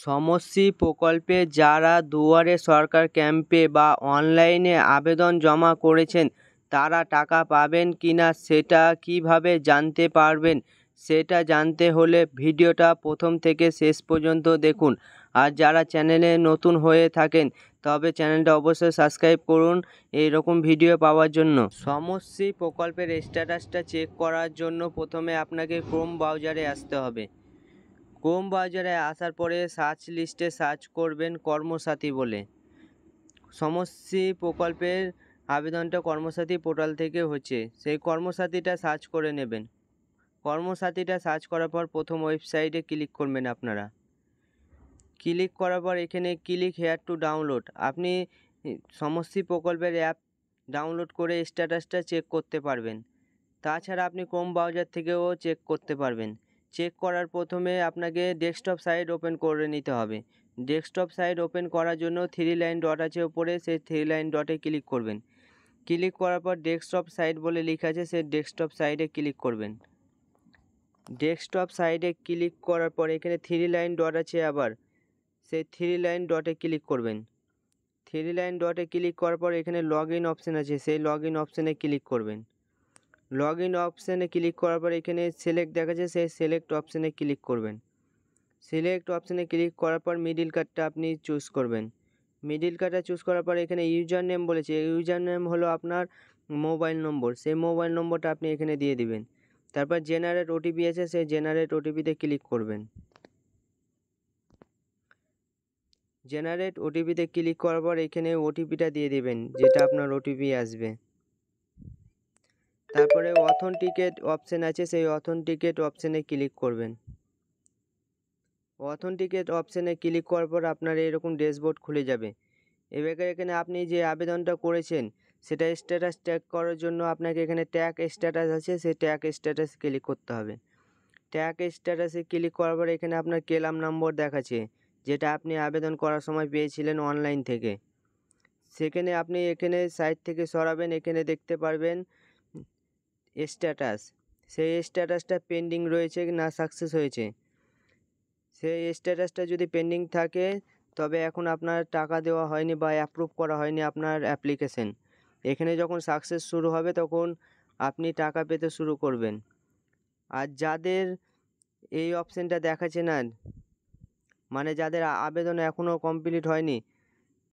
সমষ্টি প্রকল্পে যারা দুয়ারে সরকার ক্যাম্পে বা অনলাইনে আবেদন জমা করেছেন তারা টাকা পাবেন কিনা সেটা কিভাবে জানতে পারবেন, সেটা জানতে হলে ভিডিওটা প্রথম থেকে শেষ পর্যন্ত দেখুন। আর যারা চ্যানেলে নতুন হয়ে থাকেন তবে চ্যানেলটা অবশ্যই সাবস্ক্রাইব করুন এই রকম ভিডিও পাওয়ার জন্য। সমষ্টি প্রকল্পের স্ট্যাটাসটা চেক করার জন্য প্রথমে আপনাকে ক্রোম ব্রাউজারে আসতে হবে। ক্রোম ব্রাউজারে আসার পরে সার্চ লিস্টে সার্চ করবেন কর্মসাথী বলে। সমষ্টি প্রকল্পের আবেদনটা কর্মসাথী পোর্টাল থেকে হচ্ছে, সেই কর্মসাথীটা সার্চ করে নেবেন। কর্মসাথীটা সার্চ করার পর প্রথম ওয়েবসাইটে ক্লিক করবেন আপনারা। ক্লিক করার পর এখানে ক্লিক হেয়ার টু ডাউনলোড, আপনি সমষ্টি প্রকল্পের অ্যাপ ডাউনলোড করে স্ট্যাটাসটা চেক করতে পারবেন। তাছাড়া আপনি ক্রোম ব্রাউজার থেকেও চেক করতে পারবেন। চেক করার প্রথমে আপনাকে ডেস্কটপ সাইট ওপেন করে নিতে হবে। ডেস্কটপ সাইট ওপেন করার জন্য 3 লাইন ডট আছে ওপরে, সেই 3 লাইন ডটে ক্লিক করবেন। ক্লিক করার পর ডেস্কটপ সাইট বলে লেখা আছে, সেই ডেস্কটপ সাইটে ক্লিক করবেন। ডেস্কটপ সাইটে ক্লিক করার পর এখানে 3 লাইন ডট আছে আবার, সেই 3 লাইন ডটে ক্লিক করবেন। 3 লাইন ডটে ক্লিক করার পর এখানে লগ ইন অপশান আছে, সেই লগ ইন অপশানে ক্লিক করবেন। লগ ইন অপশানে ক্লিক করার পর এখানে সিলেক্ট দেখাচ্ছে, সেই সিলেক্ট অপশানে ক্লিক করবেন। সিলেক্ট অপশানে ক্লিক করার পর মিডিল কার্ডটা আপনি চুজ করবেন। মিডিল কার্ডটা চুজ করার পর এখানে ইউজার নেম বলেছে, ইউজার নেম হলো আপনার মোবাইল নম্বর, সেই মোবাইল নম্বরটা আপনি এখানে দিয়ে দিবেন। তারপর জেনারেট ওটিপি আছে, সেই জেনারেট ওটিপিতে ক্লিক করবেন। জেনারেট ওটিপিতে ক্লিক করার পর এখানে ওটিপিটা দিয়ে দিবেন, যেটা আপনার ওটিপি আসবে। তারপরে অথেন্টিকেট অপশান আছে, সেই অথেন্টিকেট অপশানে ক্লিক করবেন। অথেন্টিকেট অপশানে ক্লিক করার পর আপনার এরকম ড্যাশবোর্ড খুলে যাবে। এবার এখানে আপনি যে আবেদনটা করেছেন সেটা স্ট্যাটাস ট্র্যাক করার জন্য আপনাকে এখানে ট্র্যাক স্ট্যাটাস আছে, সেই ট্র্যাক স্ট্যাটাস ক্লিক করতে হবে। ট্র্যাক স্ট্যাটাসে ক্লিক করার পর এখানে আপনার ক্লেম নম্বর দেখাচ্ছে, যেটা আপনি আবেদন করার সময় পেয়েছিলেন অনলাইন থেকে। সেখানে আপনি এখানে সাইট থেকে সরাবেন, এখানে দেখতে পারবেন স্ট্যাটাস, সেই স্ট্যাটাসটা পেন্ডিং রয়েছে না সাকসেস হয়েছে। সেই স্ট্যাটাসটা যদি পেন্ডিং থাকে তবে এখন আপনার টাকা দেওয়া হয়নি বা অ্যাপ্রুভ করা হয়নি আপনার অ্যাপ্লিকেশন। এখানে যখন সাকসেস শুরু হবে তখন আপনি টাকা পেতে শুরু করবেন। আর যাদের এই অপশানটা দেখাচ্ছে না, মানে যাদের আবেদন এখনও কমপ্লিট হয়নি,